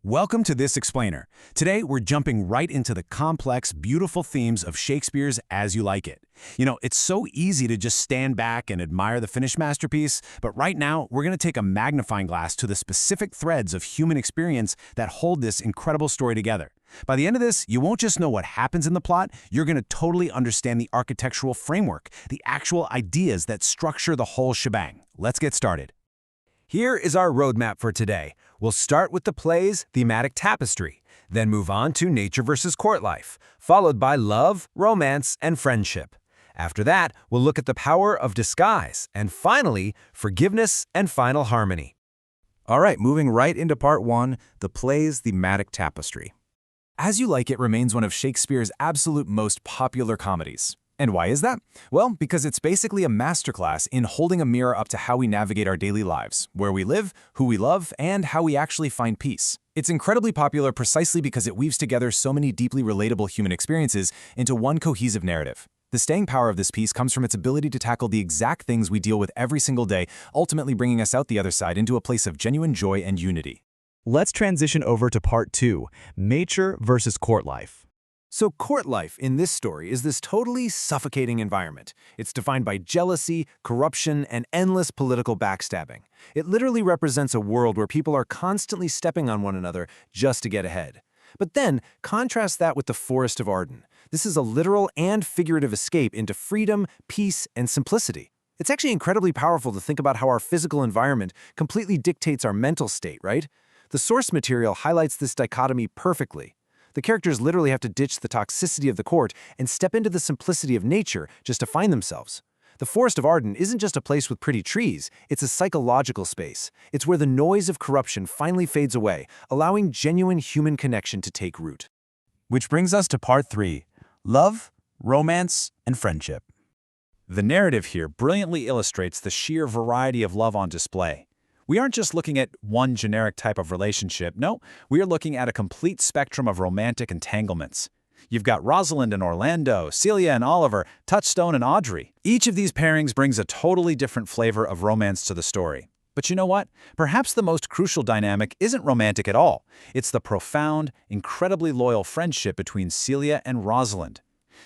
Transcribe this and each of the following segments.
Welcome to This Explainer. Today, we're jumping right into the complex, beautiful themes of Shakespeare's As You Like It. It's so easy to just stand back and admire the finished masterpiece, but right now, we're going to take a magnifying glass to the specific threads of human experience that hold this incredible story together. By the end of this, you won't just know what happens in the plot, you're going to totally understand the architectural framework, the actual ideas that structure the whole shebang. Let's get started. Here is our roadmap for today. We'll start with the play's thematic tapestry, then move on to nature versus court life, followed by love, romance, and friendship. After that, we'll look at the power of disguise, and finally, forgiveness and final harmony. All right, moving right into part one, the play's thematic tapestry. As You Like It remains one of Shakespeare's absolute most popular comedies. And why is that? Well, because it's basically a masterclass in holding a mirror up to how we navigate our daily lives, where we live, who we love, and how we actually find peace. It's incredibly popular precisely because it weaves together so many deeply relatable human experiences into one cohesive narrative. The staying power of this piece comes from its ability to tackle the exact things we deal with every single day, ultimately bringing us out the other side into a place of genuine joy and unity. Let's transition over to part two, nature versus court life. So court life in this story is this totally suffocating environment. It's defined by jealousy, corruption, and endless political backstabbing. It literally represents a world where people are constantly stepping on one another just to get ahead. But then, contrast that with the Forest of Arden. This is a literal and figurative escape into freedom, peace, and simplicity. It's actually incredibly powerful to think about how our physical environment completely dictates our mental state, right? The source material highlights this dichotomy perfectly. The characters literally have to ditch the toxicity of the court and step into the simplicity of nature just to find themselves. The Forest of Arden isn't just a place with pretty trees, it's a psychological space. It's where the noise of corruption finally fades away, allowing genuine human connection to take root. Which brings us to part three, love, romance, and friendship. The narrative here brilliantly illustrates the sheer variety of love on display. We aren't just looking at one generic type of relationship. No, we are looking at a complete spectrum of romantic entanglements. You've got Rosalind and Orlando, Celia and Oliver, Touchstone and Audrey. Each of these pairings brings a totally different flavor of romance to the story. But you know what? Perhaps the most crucial dynamic isn't romantic at all. It's the profound, incredibly loyal friendship between Celia and Rosalind.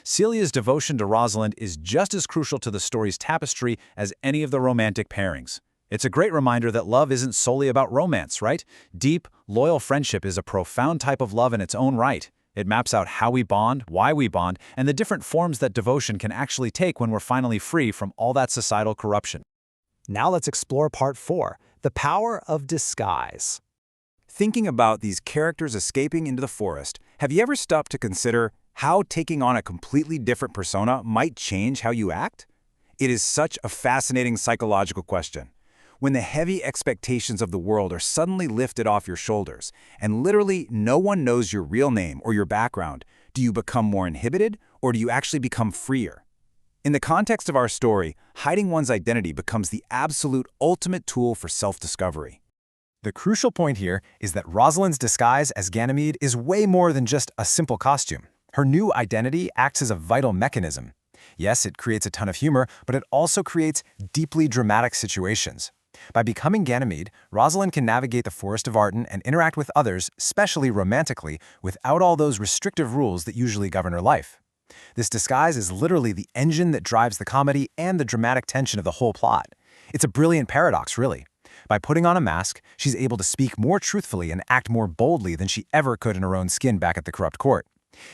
Celia's devotion to Rosalind is just as crucial to the story's tapestry as any of the romantic pairings. It's a great reminder that love isn't solely about romance, right? Deep, loyal friendship is a profound type of love in its own right. It maps out how we bond, why we bond, and the different forms that devotion can actually take when we're finally free from all that societal corruption. Now let's explore part four, the power of disguise. Thinking about these characters escaping into the forest, have you ever stopped to consider how taking on a completely different persona might change how you act? It is such a fascinating psychological question. When the heavy expectations of the world are suddenly lifted off your shoulders, and literally no one knows your real name or your background, do you become more inhibited, or do you actually become freer? In the context of our story, hiding one's identity becomes the absolute ultimate tool for self-discovery. The crucial point here is that Rosalind's disguise as Ganymede is way more than just a simple costume. Her new identity acts as a vital mechanism. Yes, it creates a ton of humor, but it also creates deeply dramatic situations. By becoming Ganymede, Rosalind can navigate the Forest of Arden and interact with others, especially romantically, without all those restrictive rules that usually govern her life. This disguise is literally the engine that drives the comedy and the dramatic tension of the whole plot. It's a brilliant paradox, really. By putting on a mask, she's able to speak more truthfully and act more boldly than she ever could in her own skin back at the corrupt court.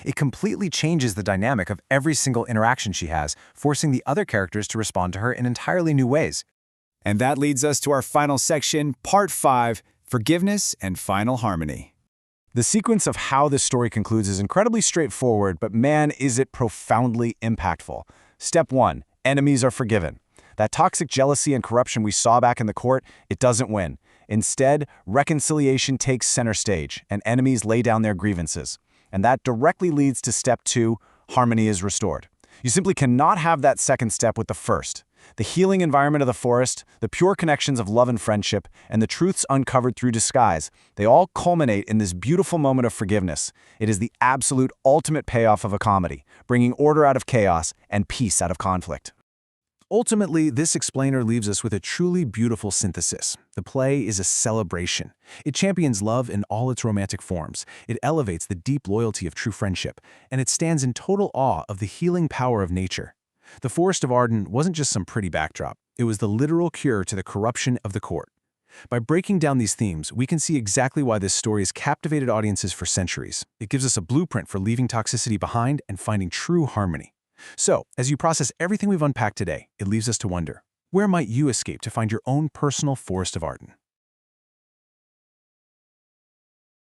It completely changes the dynamic of every single interaction she has, forcing the other characters to respond to her in entirely new ways. And that leads us to our final section, part five, forgiveness and final harmony. The sequence of how this story concludes is incredibly straightforward, but man, is it profoundly impactful. Step one, enemies are forgiven. That toxic jealousy and corruption we saw back in the court, it doesn't win. Instead, reconciliation takes center stage, and enemies lay down their grievances. And that directly leads to step two, harmony is restored. You simply cannot have that second step with the first. The healing environment of the forest, the pure connections of love and friendship, and the truths uncovered through disguise, they all culminate in this beautiful moment of forgiveness. It is the absolute ultimate payoff of a comedy, bringing order out of chaos and peace out of conflict. Ultimately, this explainer leaves us with a truly beautiful synthesis. The play is a celebration. It champions love in all its romantic forms. It elevates the deep loyalty of true friendship, and it stands in total awe of the healing power of nature. The Forest of Arden wasn't just some pretty backdrop. It was the literal cure to the corruption of the court. By breaking down these themes, we can see exactly why this story has captivated audiences for centuries. It gives us a blueprint for leaving toxicity behind and finding true harmony. So, as you process everything we've unpacked today, it leaves us to wonder, where might you escape to find your own personal Forest of Arden?